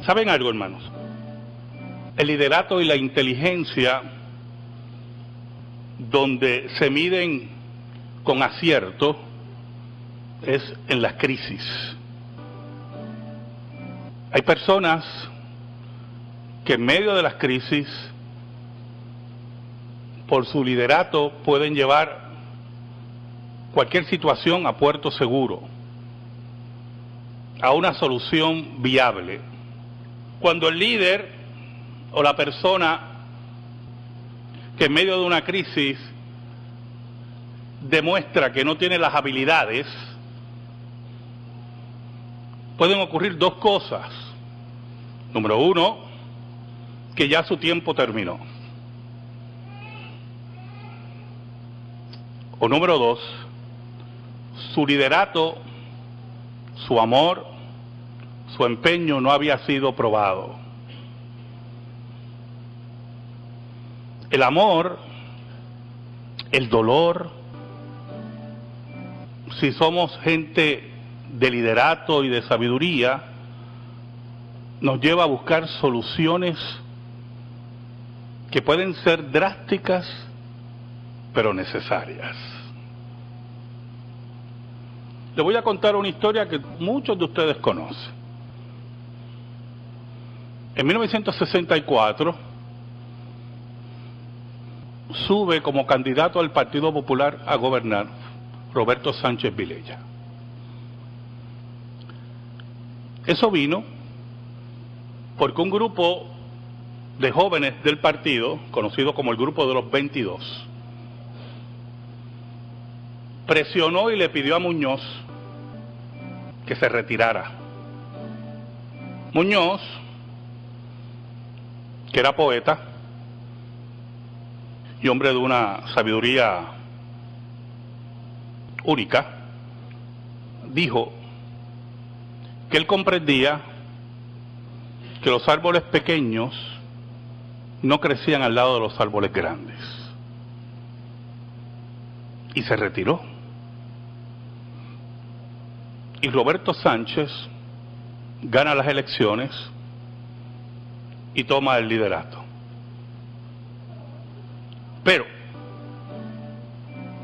¿Saben algo, hermanos? El liderato y la inteligencia, donde se miden con acierto, es en las crisis. Hay personas que en medio de las crisis, por su liderato, pueden llevar cualquier situación a puerto seguro, a una solución viable. Cuando el líder o la persona que en medio de una crisis demuestra que no tiene las habilidades, pueden ocurrir dos cosas. Número uno, que ya su tiempo terminó. O número dos, su liderato, su amor, su empeño no había sido probado. El amor, el dolor, si somos gente de liderato y de sabiduría, nos lleva a buscar soluciones que pueden ser drásticas, pero necesarias. Les voy a contar una historia que muchos de ustedes conocen. En 1964, sube como candidato al Partido Popular a gobernar Roberto Sánchez Vilella. Eso vino porque un grupo de jóvenes del partido, conocido como el Grupo de los 22, presionó y le pidió a Muñoz que se retirara. Muñoz, que era poeta y hombre de una sabiduría única, dijo que él comprendía que los árboles pequeños no crecían al lado de los árboles grandes. Y se retiró. Y Roberto Sánchez gana las elecciones y toma el liderato. Pero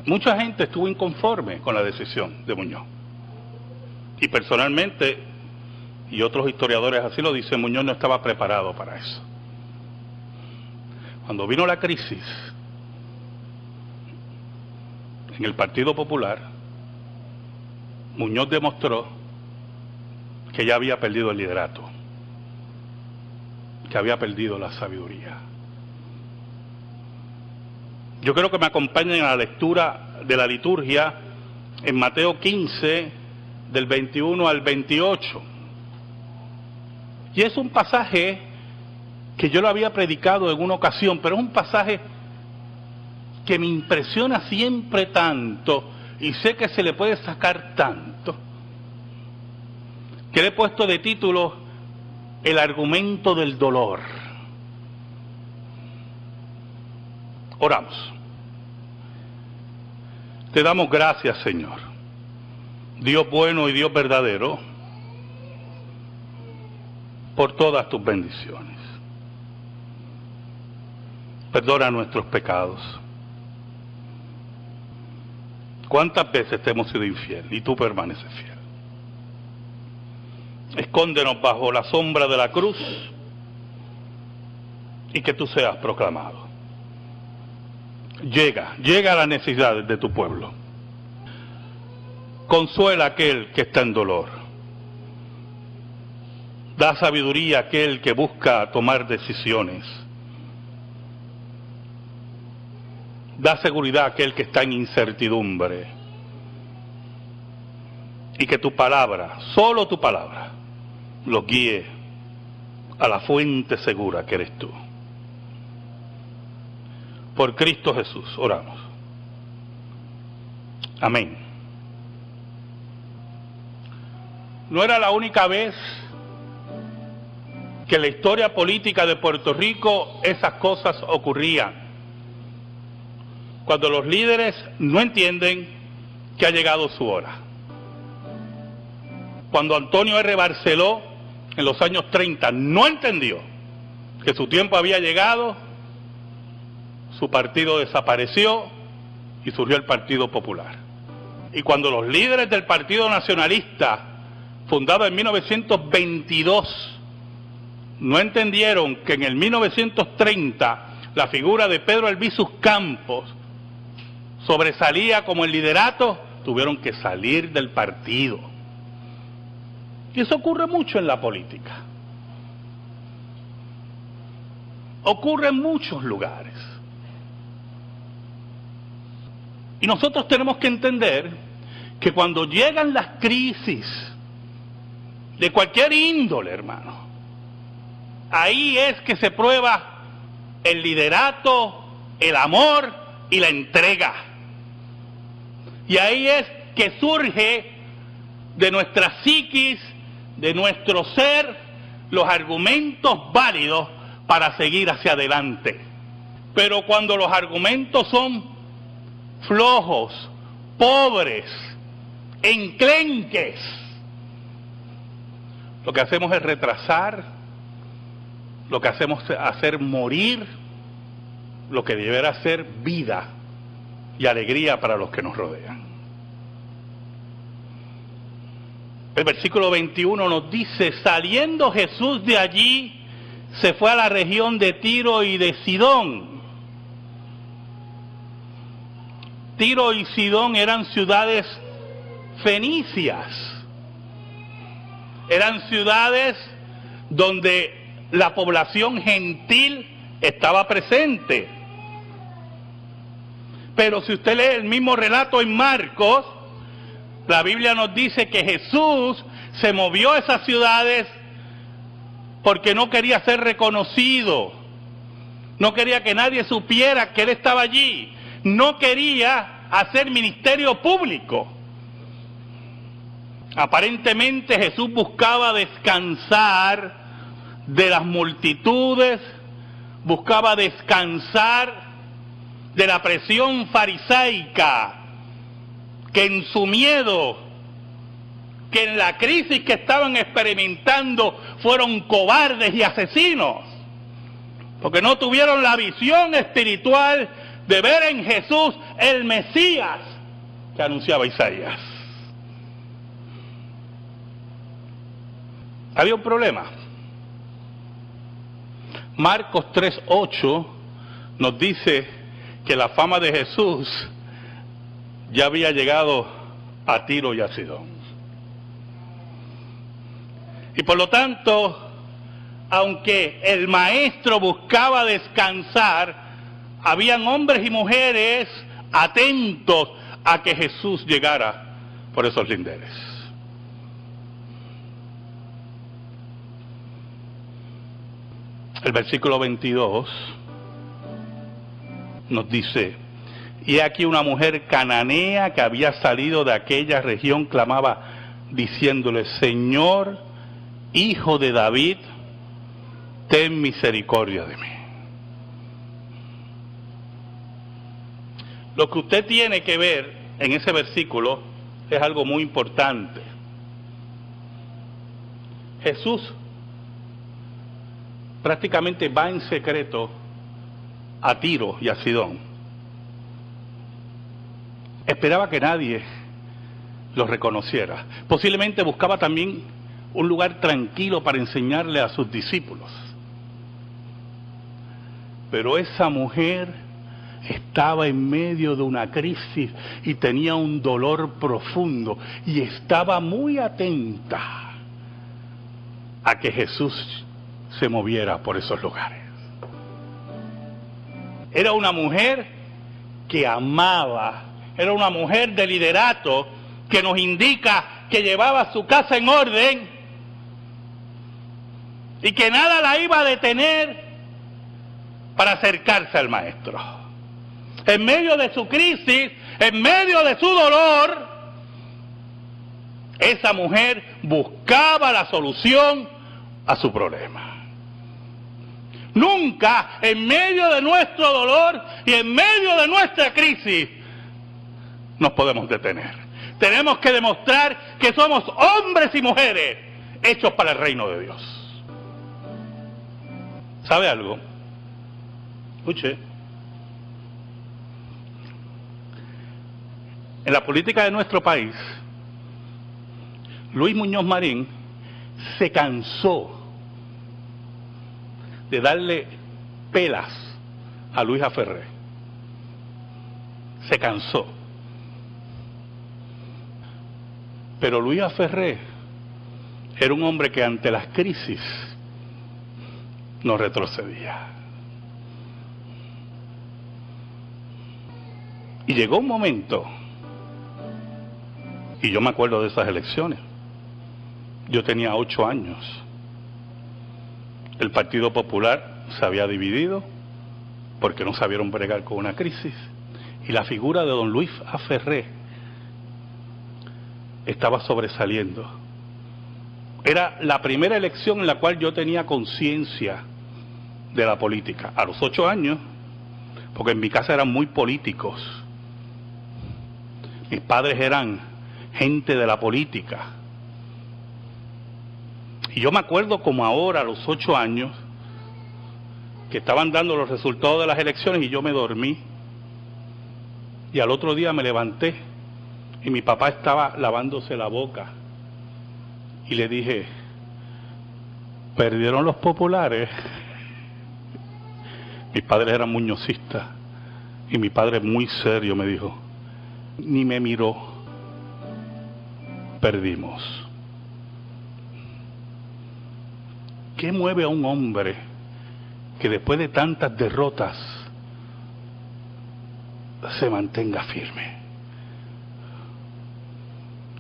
mucha gente estuvo inconforme con la decisión de Muñoz. Y personalmente, y otros historiadores así lo dicen, Muñoz no estaba preparado para eso. Cuando vino la crisis en el Partido Popular, Muñoz demostró que ya había perdido el liderato, que había perdido la sabiduría. Yo creo que me acompañen a la lectura de la liturgia en Mateo 15, del 21 al 28. Y es un pasaje que yo lo había predicado en una ocasión, pero es un pasaje que me impresiona siempre tanto, y sé que se le puede sacar tanto, que le he puesto de título El argumento del dolor. Oramos. Te damos gracias, Señor, Dios bueno y Dios verdadero, por todas tus bendiciones. Perdona nuestros pecados. ¿Cuántas veces te hemos sido infiel y tú permaneces fiel? Escóndenos bajo la sombra de la cruz y que tú seas proclamado. Llega a las necesidades de tu pueblo. Consuela a aquel que está en dolor. Da sabiduría a aquel que busca tomar decisiones. Da seguridad a aquel que está en incertidumbre. Y que tu palabra, solo tu palabra, los guíe a la fuente segura que eres tú. Por Cristo Jesús, oramos. Amén. No era la única vez que en la historia política de Puerto Rico esas cosas ocurrían. Cuando los líderes no entienden que ha llegado su hora. Cuando Antonio R. Barceló en los años 30 no entendió que su tiempo había llegado, su partido desapareció y surgió el Partido Popular. Y cuando los líderes del Partido Nacionalista, fundado en 1922, no entendieron que en el 1930 la figura de Pedro Albizu Campos sobresalía como el liderato, tuvieron que salir del partido. Y eso ocurre mucho en la política. Ocurre en muchos lugares. Y nosotros tenemos que entender que cuando llegan las crisis de cualquier índole, hermano, ahí es que se prueba el liderato, el amor y la entrega. Y ahí es que surge de nuestra psiquis, de nuestro ser, los argumentos válidos para seguir hacia adelante. Pero cuando los argumentos son flojos, pobres, enclenques, lo que hacemos es retrasar, lo que hacemos es hacer morir lo que deberá ser vida y alegría para los que nos rodean. El versículo 21 nos dice: saliendo Jesús de allí, se fue a la región de Tiro y de Sidón. Tiro y Sidón eran ciudades fenicias. Eran ciudades donde la población gentil estaba presente. Pero si usted lee el mismo relato en Marcos, la Biblia nos dice que Jesús se movió a esas ciudades porque no quería ser reconocido, no quería que nadie supiera que Él estaba allí, no quería hacer ministerio público. Aparentemente Jesús buscaba descansar de las multitudes, buscaba descansar de la presión farisaica, que en su miedo, que en la crisis que estaban experimentando fueron cobardes y asesinos, porque no tuvieron la visión espiritual de ver en Jesús el Mesías que anunciaba Isaías. Había un problema. Marcos 3:8 nos dice que la fama de Jesús ya había llegado a Tiro y a Sidón. Y por lo tanto, aunque el maestro buscaba descansar, habían hombres y mujeres atentos a que Jesús llegara por esos linderes. El versículo 22 nos dice: y aquí una mujer cananea que había salido de aquella región clamaba diciéndole: Señor, Hijo de David, ten misericordia de mí. Lo que usted tiene que ver en ese versículo es algo muy importante. Jesús prácticamente va en secreto a Tiro y a Sidón. Esperaba que nadie lo reconociera. Posiblemente buscaba también un lugar tranquilo para enseñarle a sus discípulos. Pero esa mujer estaba en medio de una crisis y tenía un dolor profundo y estaba muy atenta a que Jesús se moviera por esos lugares. Era una mujer que amaba, era una mujer de liderato que nos indica que llevaba su casa en orden y que nada la iba a detener para acercarse al maestro. En medio de su crisis, en medio de su dolor, esa mujer buscaba la solución a su problema. Nunca en medio de nuestro dolor y en medio de nuestra crisis nos podemos detener. Tenemos que demostrar que somos hombres y mujeres hechos para el reino de Dios. ¿Sabe algo? Escuche. En la política de nuestro país, Luis Muñoz Marín se cansó de darle pelas a Luis Aferré. Se cansó. Pero Luis Aferré era un hombre que ante las crisis no retrocedía. Y llegó un momento, y yo me acuerdo de esas elecciones, yo tenía 8 años, el Partido Popular se había dividido porque no sabieron bregar con una crisis, y la figura de don Luis Aferré estaba sobresaliendo. Era la primera elección en la cual yo tenía conciencia de la política, a los 8 años, porque en mi casa eran muy políticos. Mis padres eran gente de la política. Y yo me acuerdo como ahora, a los 8 años, que estaban dando los resultados de las elecciones y yo me dormí. Y al otro día me levanté y mi papá estaba lavándose la boca. Y le dije, ¿perdieron los populares? Mis padres eran muñozistas y mi padre muy serio me dijo, ni me miró, perdimos. ¿Qué mueve a un hombre que después de tantas derrotas se mantenga firme?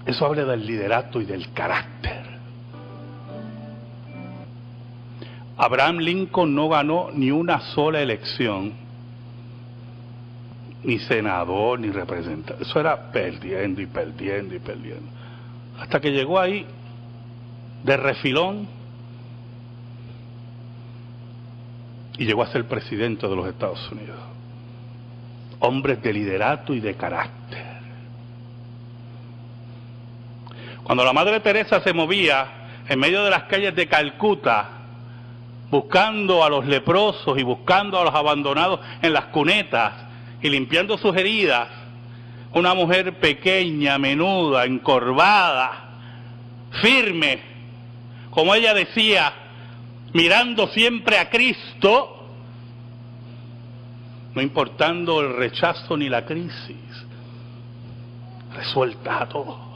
Eso habla del liderato y del carácter. Abraham Lincoln no ganó ni una sola elección, ni senador, ni representante. Eso era perdiendo y perdiendo y perdiendo. Hasta que llegó ahí, de refilón, y llegó a ser presidente de los Estados Unidos. Hombres de liderato y de carácter. Cuando la Madre Teresa se movía en medio de las calles de Calcuta, buscando a los leprosos y buscando a los abandonados en las cunetas y limpiando sus heridas, una mujer pequeña, menuda, encorvada, firme, como ella decía, mirando siempre a Cristo, no importando el rechazo ni la crisis, resuelta a todo.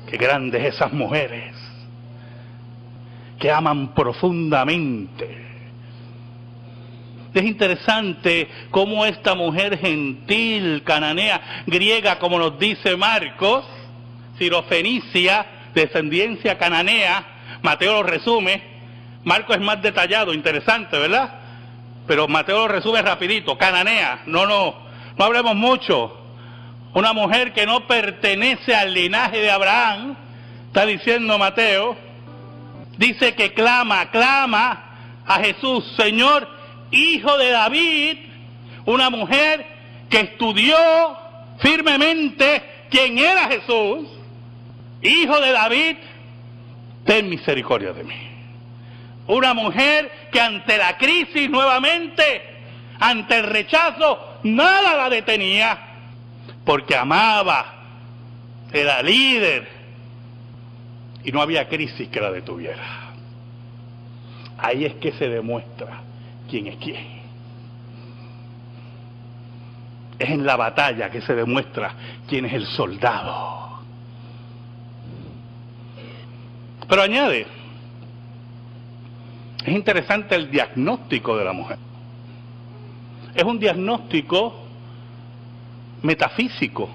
Qué grandes esas mujeres que aman profundamente. Es interesante cómo esta mujer gentil, cananea, griega, como nos dice Marcos, sirofenicia, descendencia cananea, Mateo lo resume, Marcos es más detallado, interesante, ¿verdad? Pero Mateo lo resume rapidito, cananea, no hablemos mucho. Una mujer que no pertenece al linaje de Abraham, está diciendo Mateo, dice que clama a Jesús, Señor, Hijo de David, una mujer que estudió firmemente quién era Jesús, Hijo de David, ten misericordia de mí. Una mujer que ante la crisis nuevamente, ante el rechazo, nada la detenía, porque amaba, era líder, y no había crisis que la detuviera. Ahí es que se demuestra quién es quién. Es en la batalla que se demuestra quién es el soldado. Pero añade, es interesante el diagnóstico de la mujer. Es un diagnóstico metafísico,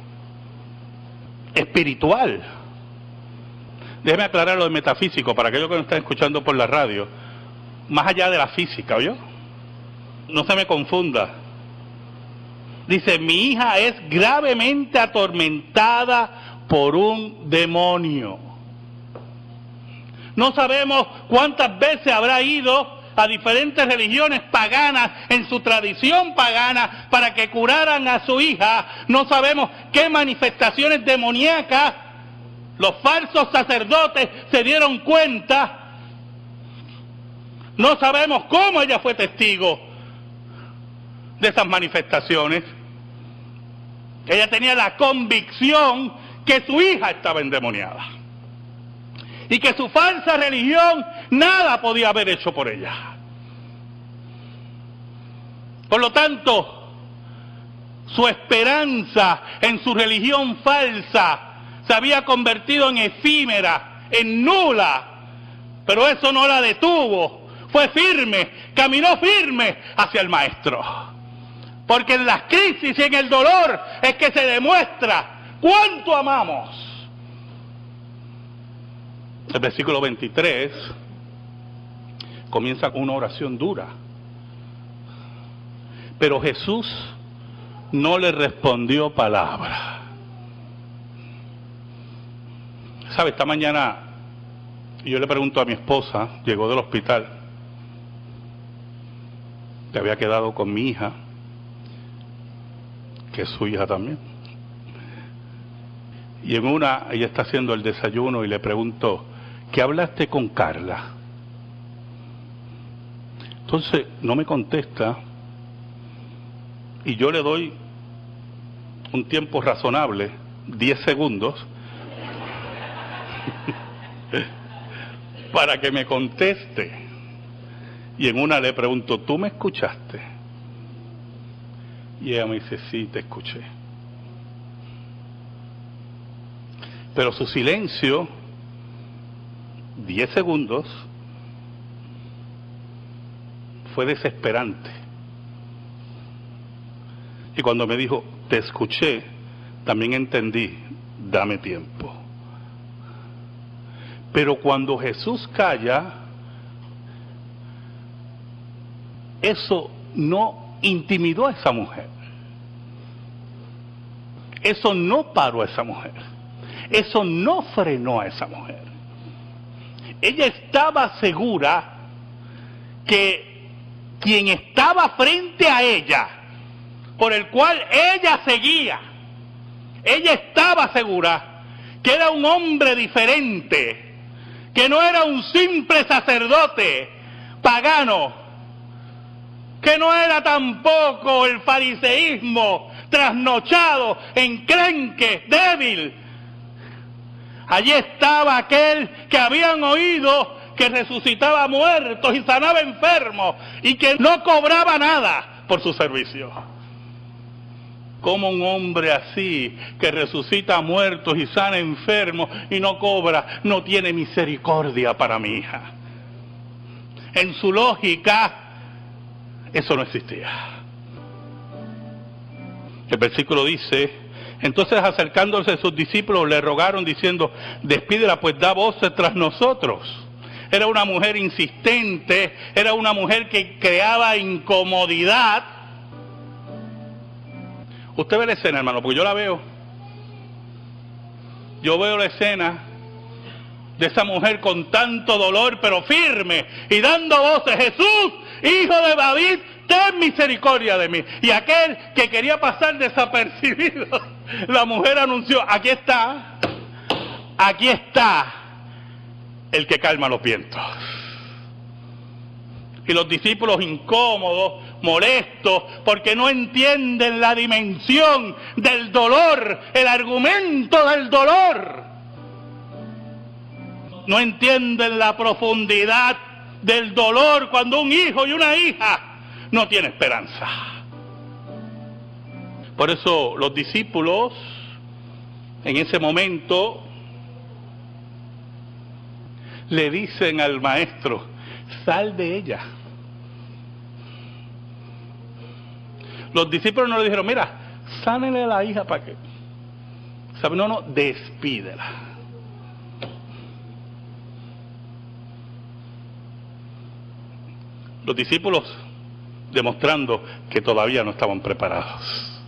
espiritual. Déjeme aclarar lo de metafísico para aquellos que nos están escuchando por la radio. Más allá de la física, ¿oyó? No se me confunda. Dice, mi hija es gravemente atormentada por un demonio. No sabemos cuántas veces habrá ido a diferentes religiones paganas en su tradición pagana para que curaran a su hija. No sabemos qué manifestaciones demoníacas los falsos sacerdotes se dieron cuenta. No sabemos cómo ella fue testigo de esas manifestaciones. Ella tenía la convicción que su hija estaba endemoniada y que su falsa religión nada podía haber hecho por ella. Por lo tanto, su esperanza en su religión falsa se había convertido en efímera, en nula, pero eso no la detuvo. Fue firme, caminó firme hacia el Maestro. Porque en las crisis y en el dolor es que se demuestra cuánto amamos. El versículo 23 comienza con una oración dura. Pero Jesús no le respondió palabra. ¿Sabe? Esta mañana yo le pregunto a mi esposa, llegó del hospital, que había quedado con mi hija, que es su hija también. Y en una, ella está haciendo el desayuno y le pregunto, ¿qué hablaste con Carla? Entonces no me contesta y yo le doy un tiempo razonable, 10 segundos, para que me conteste. Y en una le pregunto, ¿tú me escuchaste? Y ella me dice, sí, te escuché. Pero su silencio, 10 segundos, fue desesperante. Y cuando me dijo, te escuché, también entendí, dame tiempo. Pero cuando Jesús calla, eso no intimidó a esa mujer. Eso no paró a esa mujer. Eso no frenó a esa mujer. Ella estaba segura que quien estaba frente a ella, por el cual ella seguía, ella estaba segura que era un hombre diferente, que no era un simple sacerdote pagano, que no era tampoco el fariseísmo trasnochado, enclenque, débil. Allí estaba aquel que habían oído que resucitaba muertos y sanaba enfermos y que no cobraba nada por su servicio. Como un hombre así, que resucita muertos y sana enfermos y no cobra, no tiene misericordia para mi hija? En su lógica, eso no existía. El versículo dice, entonces acercándose a sus discípulos le rogaron diciendo, despídela pues da voces tras nosotros. Era una mujer insistente, era una mujer que creaba incomodidad. Usted ve la escena, hermano, porque yo la veo. Yo veo la escena de esa mujer con tanto dolor, pero firme, y dando voces, Jesús, Hijo de David, ten misericordia de mí. Y aquel que quería pasar desapercibido, la mujer anunció, aquí está el que calma los vientos. Y los discípulos incómodos, molestos, porque no entienden la dimensión del dolor, el argumento del dolor. No entienden la profundidad del dolor cuando un hijo y una hija no tienen esperanza. Por eso los discípulos en ese momento le dicen al maestro, sal de ella. Los discípulos no le dijeron, mira, sánele a la hija para que... ¿Sabe? No, despídela. Los discípulos demostrando que todavía no estaban preparados.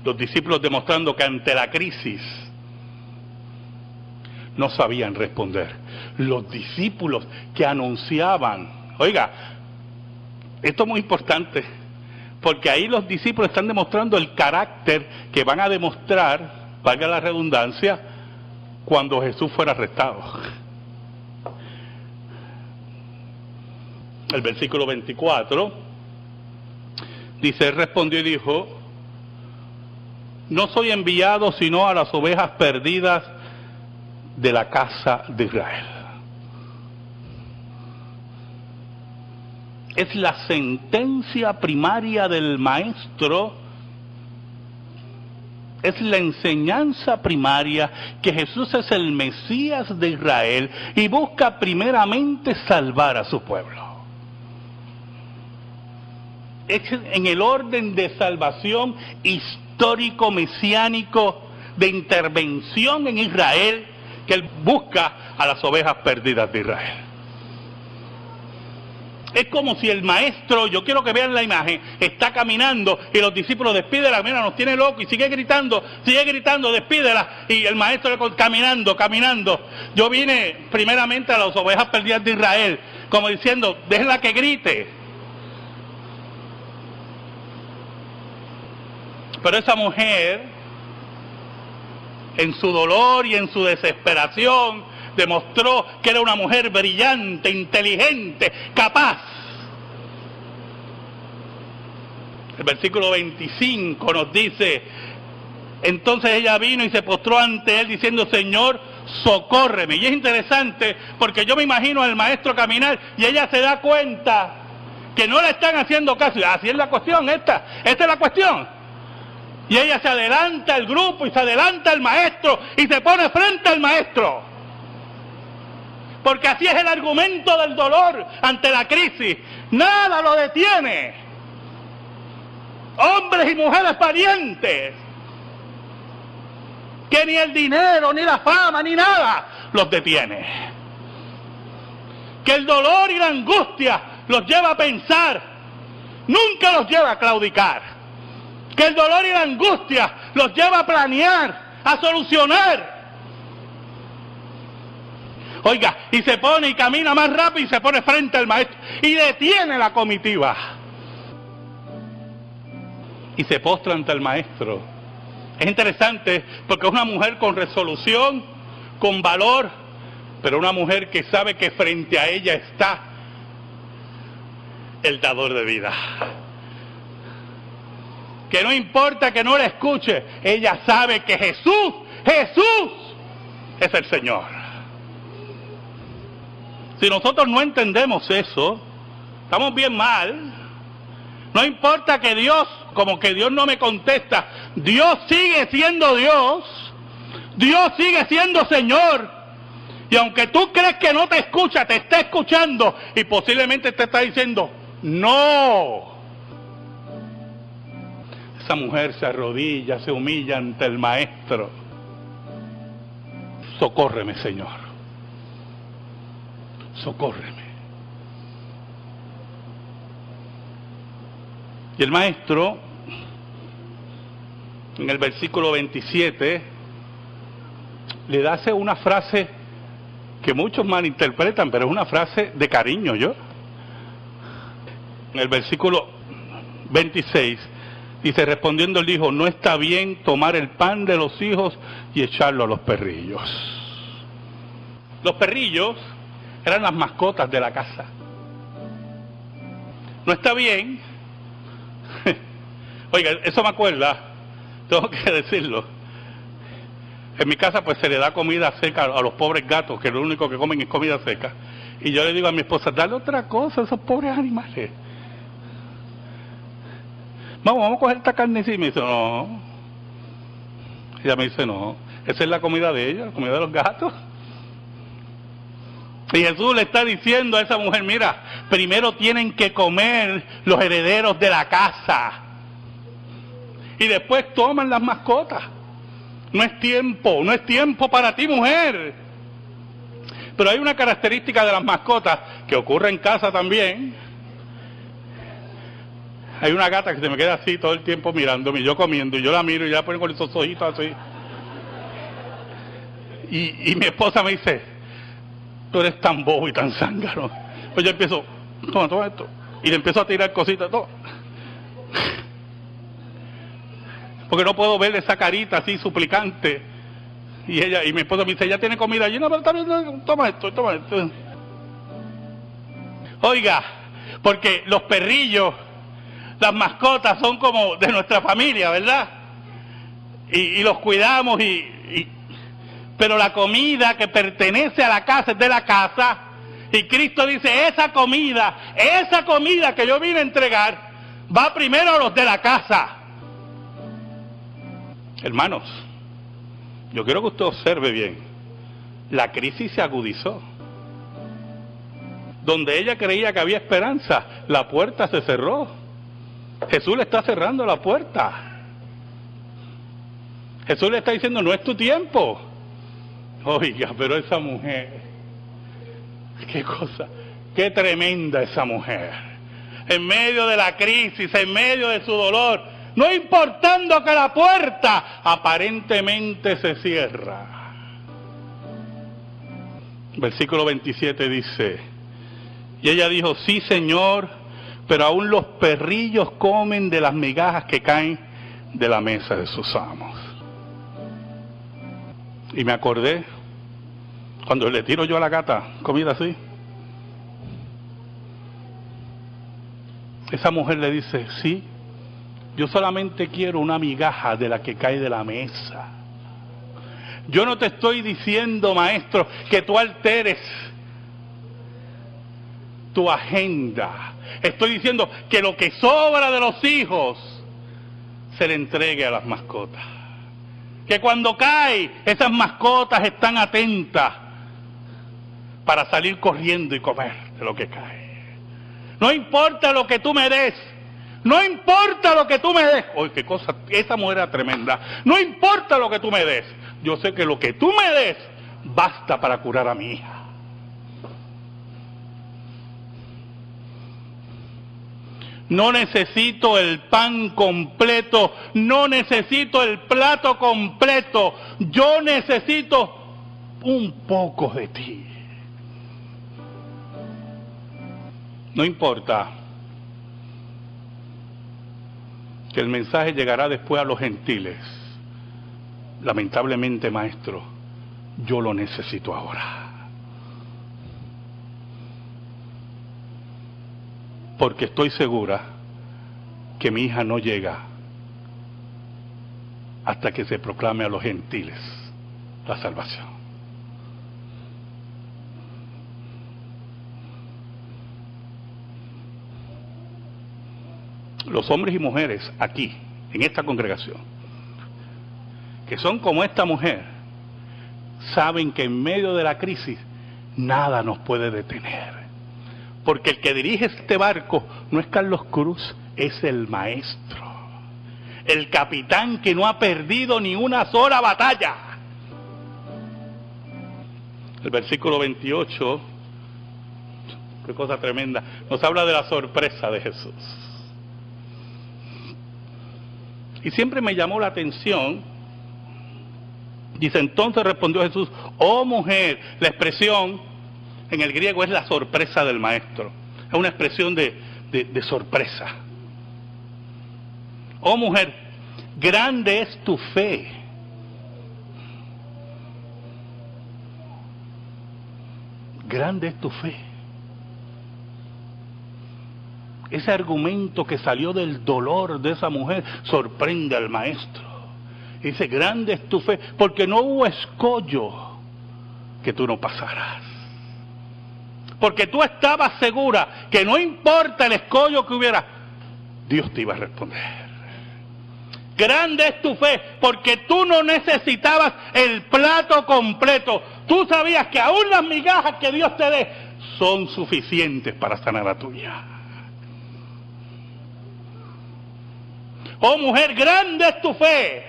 Los discípulos demostrando que ante la crisis no sabían responder. Los discípulos que anunciaban, oiga, esto es muy importante, porque ahí los discípulos están demostrando el carácter que van a demostrar, valga la redundancia, cuando Jesús fuera arrestado. El versículo 24 dice, él respondió y dijo, no soy enviado sino a las ovejas perdidas de la casa de Israel. Es la sentencia primaria del maestro, es la enseñanza primaria que Jesús es el Mesías de Israel y busca primeramente salvar a su pueblo. Es en el orden de salvación histórico, mesiánico, de intervención en Israel, que él busca a las ovejas perdidas de Israel. Es como si el maestro, yo quiero que vean la imagen, está caminando y los discípulos, despídela, mira, nos tiene loco, y sigue gritando, despídela, y el maestro caminando. Yo vine primeramente a las ovejas perdidas de Israel, como diciendo, déjenla que grite. Pero esa mujer, en su dolor y en su desesperación, demostró que era una mujer brillante, inteligente, capaz. El versículo 25 nos dice, entonces ella vino y se postró ante él diciendo, Señor, socórreme. Y es interesante porque yo me imagino al maestro caminar y ella se da cuenta que no le están haciendo caso. Así es la cuestión, esta es la cuestión. Y ella se adelanta al grupo y se adelanta al maestro y se pone frente al maestro. Porque así es el argumento del dolor ante la crisis. Nada lo detiene. Hombres y mujeres valientes, que ni el dinero, ni la fama, ni nada los detiene. Que el dolor y la angustia los lleva a pensar, nunca los lleva a claudicar. Que el dolor y la angustia los lleva a planear, a solucionar. Oiga, y se pone y camina más rápido y se pone frente al maestro y detiene la comitiva. Y se postra ante el maestro. Es interesante porque es una mujer con resolución, con valor, pero una mujer que sabe que frente a ella está el dador de vida. Que no importa que no la escuche, ella sabe que Jesús es el Señor. Si nosotros no entendemos eso, estamos bien mal. No importa que Dios, como que Dios no me contesta, Dios sigue siendo Dios, Dios sigue siendo Señor. Y aunque tú crees que no te escucha, te está escuchando y posiblemente te está diciendo, no. Esa mujer se arrodilla, se humilla ante el maestro. Socórreme, Señor. Socórreme. Y el maestro, en el versículo 27, le hace una frase que muchos malinterpretan, pero es una frase de cariño, ¿yo? En el versículo 26, dice, respondiendo él dijo, no está bien tomar el pan de los hijos y echarlo a los perrillos. Los perrillos eran las mascotas de la casa. No está bien. Oiga, eso me acuerda, tengo que decirlo. En mi casa pues se le da comida seca a los pobres gatos, que lo único que comen es comida seca. Y yo le digo a mi esposa, dale otra cosa a esos pobres animales. Vamos a coger esta carne y me dice, no. Ella me dice, no, esa es la comida de ellos, la comida de los gatos. Y Jesús le está diciendo a esa mujer, mira, primero tienen que comer los herederos de la casa. Y después toman las mascotas. No es tiempo para ti, mujer. Pero hay una característica de las mascotas que ocurre en casa también. Hay una gata que se me queda así todo el tiempo mirándome, yo comiendo, y yo la miro y ya la pongo con esos ojitos así. Y mi esposa me dice, tú eres tan bobo y tan zángano. Pues yo empiezo, toma esto. Y le empiezo a tirar cositas, todo. Porque no puedo ver esa carita así suplicante. Y mi esposa me dice, ¿ya tiene comida? Y yo, no, pero también, toma esto. Oiga, porque los perrillos, las mascotas son como de nuestra familia, ¿verdad? Y los cuidamos, pero la comida que pertenece a la casa es de la casa. Y Cristo dice, esa comida que yo vine a entregar, va primero a los de la casa. Hermanos, yo quiero que usted observe bien. La crisis se agudizó. Donde ella creía que había esperanza, la puerta se cerró. Jesús le está cerrando la puerta. Jesús le está diciendo, no es tu tiempo. Oiga, pero esa mujer, qué cosa, qué tremenda esa mujer. En medio de la crisis, en medio de su dolor, no importando que la puerta aparentemente se cierra. Versículo 27 dice, y ella dijo, sí, Señor, pero aún los perrillos comen de las migajas que caen de la mesa de sus amos. Y me acordé, cuando le tiro yo a la gata comida así, esa mujer le dice, sí, yo solamente quiero una migaja de la que cae de la mesa. Yo no te estoy diciendo, maestro, que tú alteres tu agenda. Estoy diciendo que lo que sobra de los hijos se le entregue a las mascotas. Que cuando cae, esas mascotas están atentas para salir corriendo y comer de lo que cae. No importa lo que tú me des. No importa lo que tú me des. Oye, qué cosa, esa mujer era tremenda. No importa lo que tú me des. Yo sé que lo que tú me des basta para curar a mi hija. No necesito el pan completo, no necesito el plato completo, yo necesito un poco de ti. No importa que el mensaje llegará después a los gentiles. Lamentablemente, maestro, yo lo necesito ahora. Porque estoy segura que mi hija no llega hasta que se proclame a los gentiles la salvación. Los hombres y mujeres aquí, en esta congregación, que son como esta mujer, saben que en medio de la crisis nada nos puede detener. Porque el que dirige este barco no es Carlos Cruz, es el maestro. El capitán que no ha perdido ni una sola batalla. El versículo 28, qué cosa tremenda, nos habla de la sorpresa de Jesús. Y siempre me llamó la atención, dice, entonces respondió Jesús, oh mujer, la expresión en el griego es la sorpresa del maestro. Es una expresión de sorpresa. Oh mujer, grande es tu fe. Grande es tu fe. Ese argumento que salió del dolor de esa mujer sorprende al maestro. Dice, grande es tu fe, porque no hubo escollo que tú no pasaras. Porque tú estabas segura que no importa el escollo que hubiera, Dios te iba a responder. Grande es tu fe, porque tú no necesitabas el plato completo. Tú sabías que aún las migajas que Dios te dé son suficientes para sanar a tu hija. Oh mujer, grande es tu fe.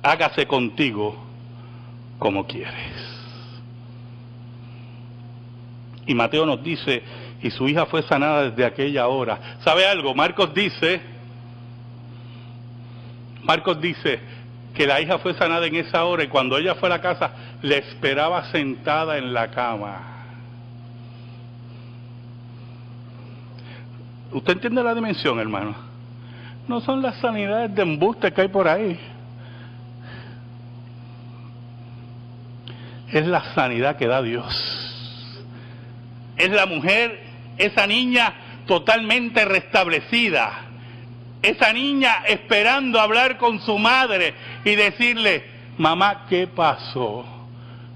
Hágase contigo como quieres. Y Mateo nos dice, y su hija fue sanada desde aquella hora. ¿Sabe algo? Marcos dice que la hija fue sanada en esa hora, y cuando ella fue a la casa, le esperaba sentada en la cama. ¿Usted entiende la dimensión, hermano? No son las sanidades de embuste que hay por ahí. Es la sanidad que da Dios. Es la mujer, esa niña totalmente restablecida. Esa niña esperando hablar con su madre y decirle: mamá, ¿qué pasó?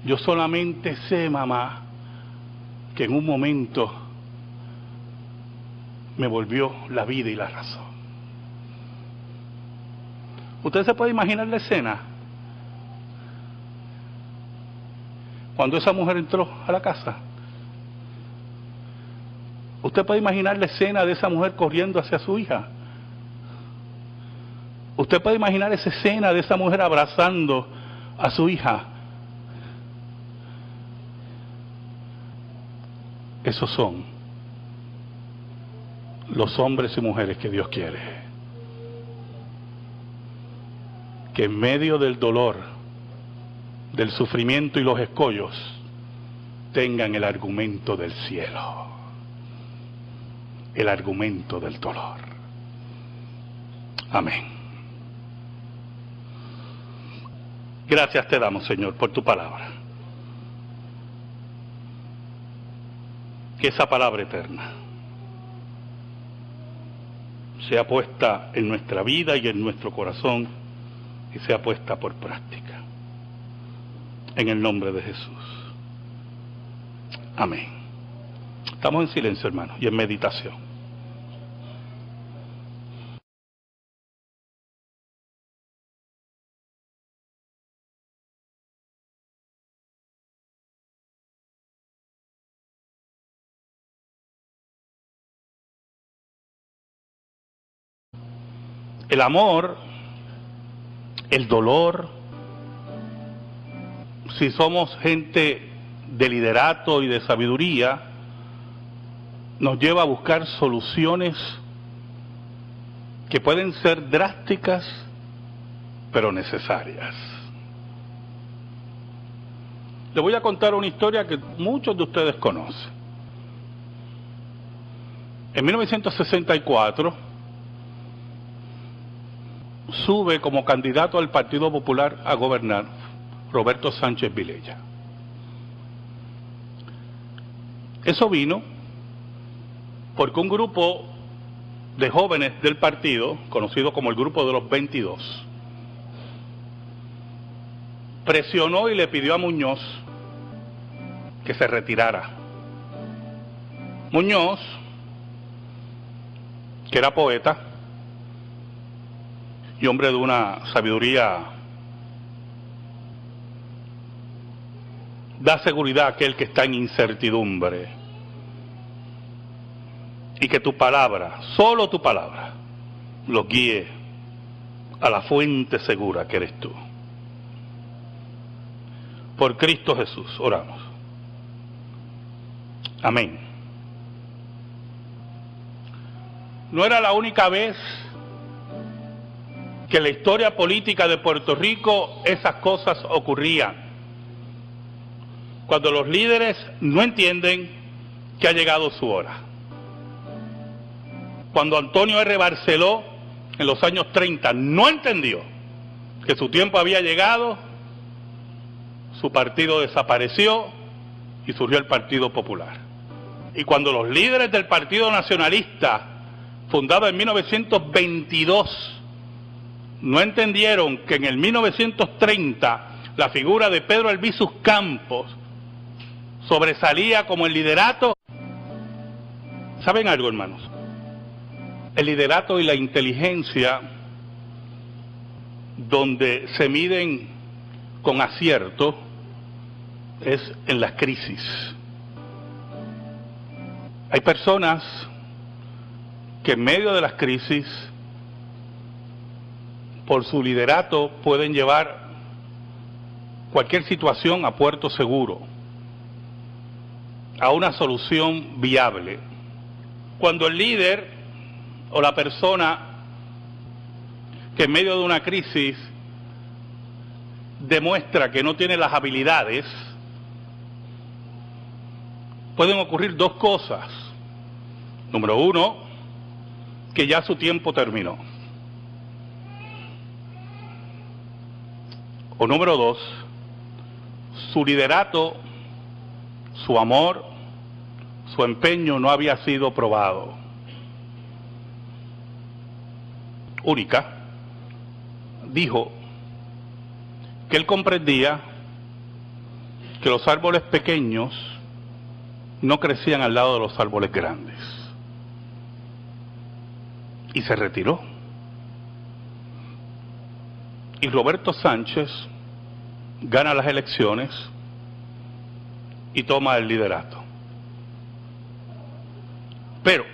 Yo solamente sé, mamá, que en un momento me volvió la vida y la razón. ¿Usted se puede imaginar la escena? Cuando esa mujer entró a la casa. ¿Usted puede imaginar la escena de esa mujer corriendo hacia su hija? ¿Usted puede imaginar esa escena de esa mujer abrazando a su hija? Esos son los hombres y mujeres que Dios quiere. Que en medio del dolor, del sufrimiento y los escollos, tengan el argumento del cielo, el argumento del dolor. Amén. Gracias te damos, Señor, por tu palabra. Que esa palabra eterna sea puesta en nuestra vida y en nuestro corazón y sea puesta por práctica. En el nombre de Jesús. Amén. Estamos en silencio, hermanos, y en meditación. El amor, el dolor, si somos gente de liderato y de sabiduría, nos lleva a buscar soluciones que pueden ser drásticas, pero necesarias. Le voy a contar una historia que muchos de ustedes conocen. En 1964, sube como candidato al Partido Popular a gobernar Roberto Sánchez Vilella. Eso vino porque un grupo de jóvenes del partido, conocido como el Grupo de los 22, presionó y le pidió a Muñoz que se retirara. Muñoz, que era poeta y hombre de una sabiduría, da seguridad a aquel que está en incertidumbre, y que tu palabra, solo tu palabra, los guíe a la fuente segura que eres tú. Por Cristo Jesús, oramos. Amén. No era la única vez que en la historia política de Puerto Rico esas cosas ocurrían. Cuando los líderes no entienden que ha llegado su hora. Cuando Antonio R. Barceló, en los años 30, no entendió que su tiempo había llegado, su partido desapareció y surgió el Partido Popular. Y cuando los líderes del Partido Nacionalista, fundado en 1922, no entendieron que en el 1930 la figura de Pedro Albizu Campos sobresalía como el liderato. ¿Saben algo, hermanos? El liderato y la inteligencia, donde se miden con acierto, es en las crisis. Hay personas que en medio de las crisis, por su liderato, pueden llevar cualquier situación a puerto seguro, a una solución viable. Cuando el líder o la persona que en medio de una crisis demuestra que no tiene las habilidades, pueden ocurrir dos cosas. Número uno, que ya su tiempo terminó. O número 2, su liderato, su amor, su empeño no había sido probado. Única dijo que él comprendía que los árboles pequeños no crecían al lado de los árboles grandes. Y se retiró. Y Roberto Sánchez gana las elecciones y toma el liderato. Pero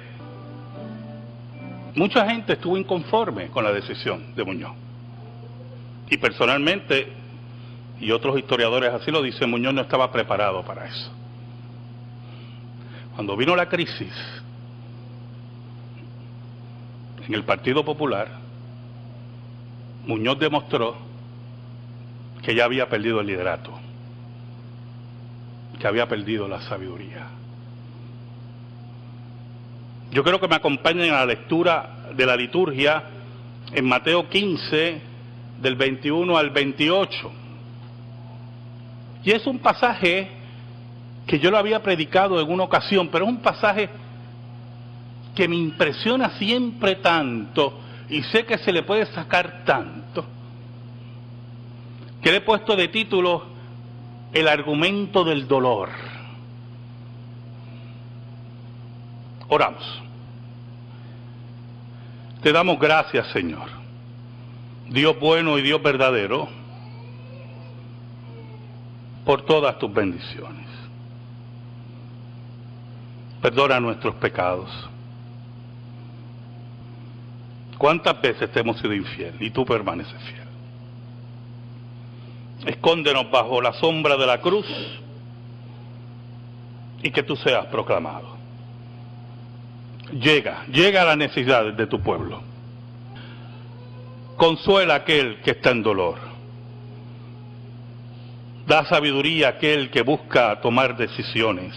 mucha gente estuvo inconforme con la decisión de Muñoz. Y personalmente, y otros historiadores así lo dicen, Muñoz no estaba preparado para eso. Cuando vino la crisis en el Partido Popular, Muñoz demostró que ya había perdido el liderato, que había perdido la sabiduría. Yo creo que me acompañen a la lectura de la liturgia en Mateo 15, del 21 al 28. Y es un pasaje que yo lo había predicado en una ocasión, pero es un pasaje que me impresiona siempre tanto, y sé que se le puede sacar tanto, que le he puesto de título El argumento del dolor. Oramos. Te damos gracias, Señor, Dios bueno y Dios verdadero, por todas tus bendiciones. Perdona nuestros pecados. ¿Cuántas veces te hemos sido infiel y tú permaneces fiel? Escóndenos bajo la sombra de la cruz y que tú seas proclamado. Llega a las necesidades de tu pueblo. Consuela a aquel que está en dolor. Da sabiduría a aquel que busca tomar decisiones.